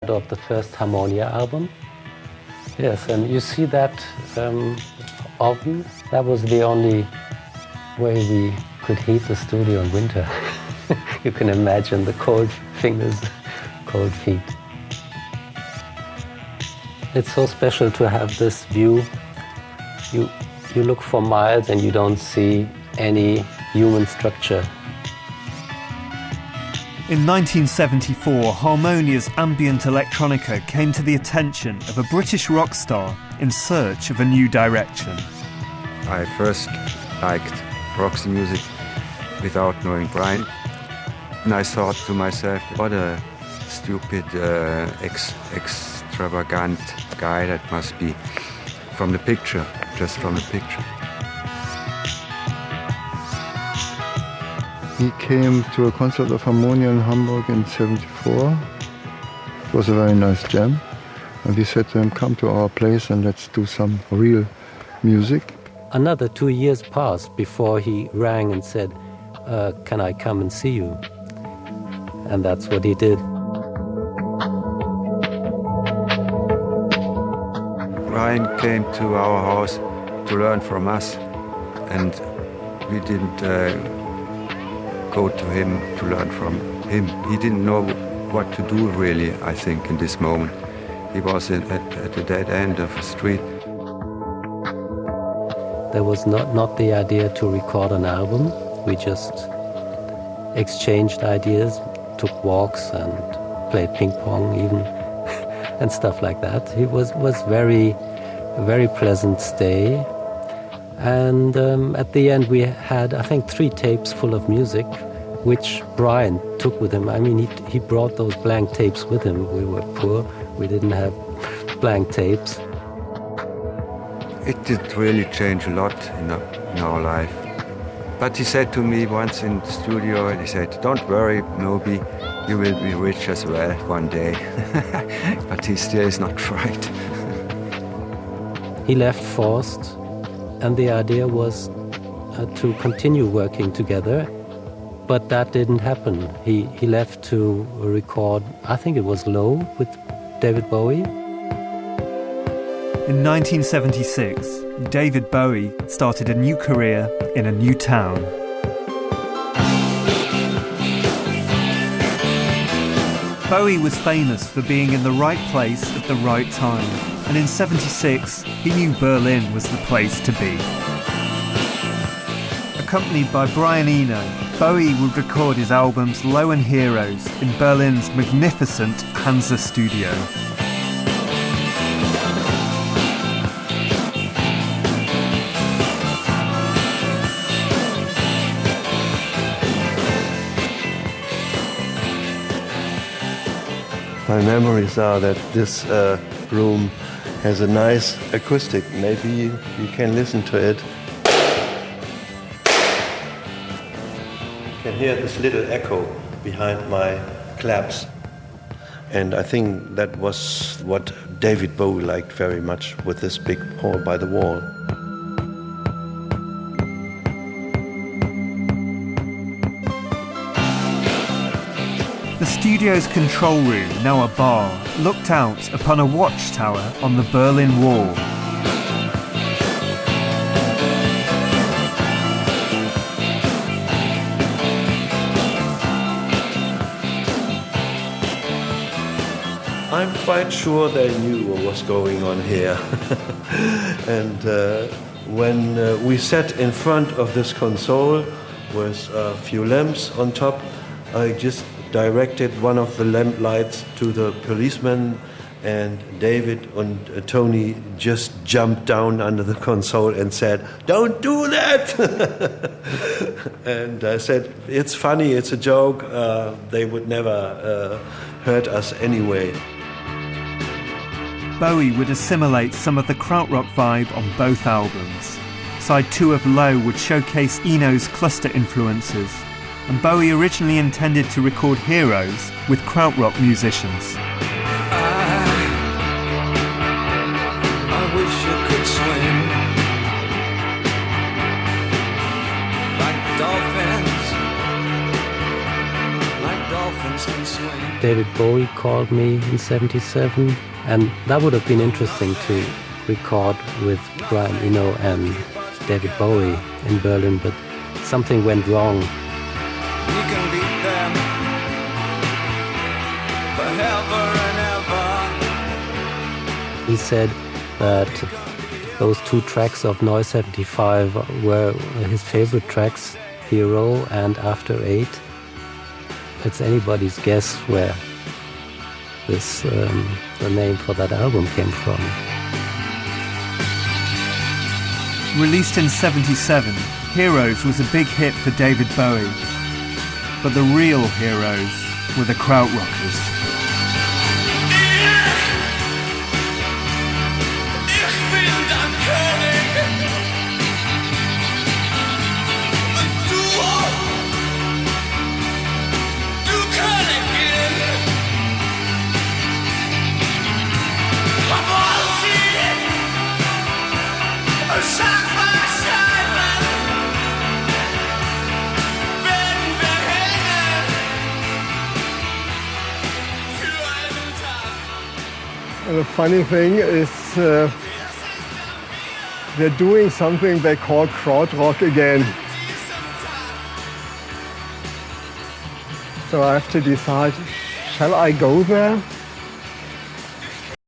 of the first Harmonia album. Yes, and you see that oven? That was the only way we could heat the studio in winter. You can imagine the cold fingers, cold feet. It's so special to have this view. You look for miles and you don't see any human structure. In 1974, Harmonia's ambient electronica came to the attention of a British rock star in search of a new direction. I first liked Roxy music without knowing Brian. And I thought to myself, what a stupid, extravagant guy that must be from the picture, just from the picture. He came to a concert of Harmonia in Hamburg in '74. It was a very nice jam. And we said to him, come to our place and let's do some real music. Another 2 years passed before he rang and said, can I come and see you? And that's what he did. Brian came to our house to learn from us, and we didn't go to him to learn from him. He didn't know what to do really, I think, in this moment. He was at the dead end of a street. There was not the idea to record an album. We just exchanged ideas, took walks and played ping pong even, and stuff like that. It was a very pleasant stay. And at the end we had, I think, 3 tapes full of music, which Brian took with him. I mean, he brought those blank tapes with him. We were poor, we didn't have blank tapes. It did really change a lot in our life. But he said to me once in the studio, he said, don't worry, Nobi, you will be rich as well one day. But he still is not right. He left Forst, and the idea was to continue working together, but that didn't happen. He left to record, I think it was Low with David Bowie. In 1976, David Bowie started a new career in a new town. Bowie was famous for being in the right place at the right time, and in '76, he knew Berlin was the place to be. Accompanied by Brian Eno, Bowie would record his albums Low and Heroes in Berlin's magnificent Hansa studio. My memories are that this room has a nice acoustic. Maybe you can listen to it. You can hear this little echo behind my claps. And I think that was what David Bowie liked very much with this big hall by the wall. The studio's control room, now a bar, looked out upon a watchtower on the Berlin Wall. I'm quite sure they knew what was going on here. And when we sat in front of this console with a few lamps on top, I just directed one of the lamp lights to the policeman, and David and Tony just jumped down under the console and said, "Don't do that!" And I said, "It's funny, it's a joke, they would never hurt us anyway." Bowie would assimilate some of the Krautrock vibe on both albums. Side 2 of Low would showcase Eno's cluster influences, and Bowie originally intended to record Heroes with Krautrock musicians. I wish I could swim like dolphins can swim. David Bowie called me in '77, and that would have been interesting to record with Brian Eno and David Bowie in Berlin, but something went wrong. You can beat them forever and ever. He said that those two tracks of Noise 75 were his favorite tracks, Hero and After 8. It's anybody's guess where this the name for that album came from. Released in '77, Heroes was a big hit for David Bowie. But the real heroes were the Krautrockers. And the funny thing is they're doing something they call Krautrock again. So I have to decide, shall I go there?